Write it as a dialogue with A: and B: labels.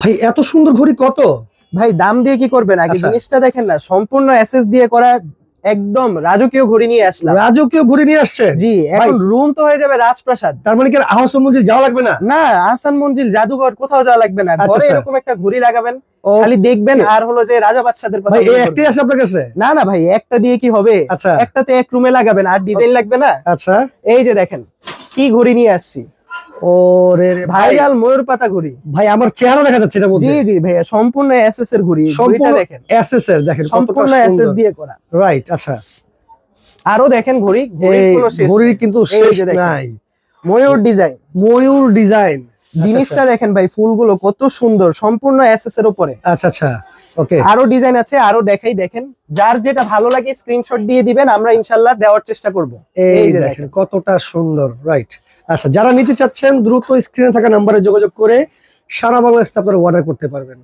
A: ভাই এত সুন্দর ঘড়ি কত?
B: ভাই দাম দিয়ে কি করবেন, আগে জিনিসটা দেখেন না, সম্পূর্ণ এসএস দিয়ে করা একদম রাজকীয় ঘড়ি নিয়ে আসলাম।
A: রাজকীয় ঘড়ি নিয়ে আসছেন?
B: জি, এখন রুম তো হয়ে যাবে রাজপ্রাসাদ।
A: তার মানে কি আহসান মঞ্জিল যাওয়া লাগবে না?
B: না, আহসান মঞ্জিল জাদুঘর কোথাও যাওয়া লাগবে না, ঘরে এরকম একটা ঘড়ি লাগাবেন, খালি দেখবেন আর হলো যে রাজা বাদশাদের কথা।
A: ভাই এই একটাই আছে আপনার কাছে?
B: না না ভাই, একটা দিয়ে কি হবে, একটাতে এক রুমে লাগাবেন, আর ডিজাইন লাগবে না।
A: আচ্ছা, এই
B: যে দেখেন কি ঘড়ি নিয়ে আসছি,
A: ওরে
B: ভাইরাল ময়ূর পাতা ঘড়ি।
A: ভাই আমার চেহারা দেখা যাচ্ছে এটার মধ্যে।
B: জি জি ভাইয়া, সম্পূর্ণ এসএস এর ঘড়ি,
A: সম্পূর্ণ এসএস এর, দেখেন
B: সম্পূর্ণ এসএস দিয়ে করা।
A: রাইট, আচ্ছা।
B: আরো দেখেন ঘড়ি,
A: ঘড়ির কিন্তু শেষ নাই।
B: ময়ূর ডিজাইন,
A: ময়ূর ডিজাইন
B: জিনিসটা দেখেন ভাই, ফুলগুলো কত সুন্দর, সম্পূর্ণ এসএস এর উপরে।
A: আচ্ছা আচ্ছা, ওকে।
B: আরো ডিজাইন আছে, আরো দেখাই, দেখেন যার যেটা ভালো লাগে স্ক্রিনশট দিয়ে দিবেন, আমরা ইনশাআল্লাহ দেওয়ার চেষ্টা করব।
A: এই যে দেখেন কতটা সুন্দর, রাইট। আচ্ছা, যারা নিতে চাচ্ছেন দ্রুত স্ক্রিনে থাকা নম্বরে যোগাযোগ করে সারা বাংলাদেশে আপনারা অর্ডার করতে পারবেন।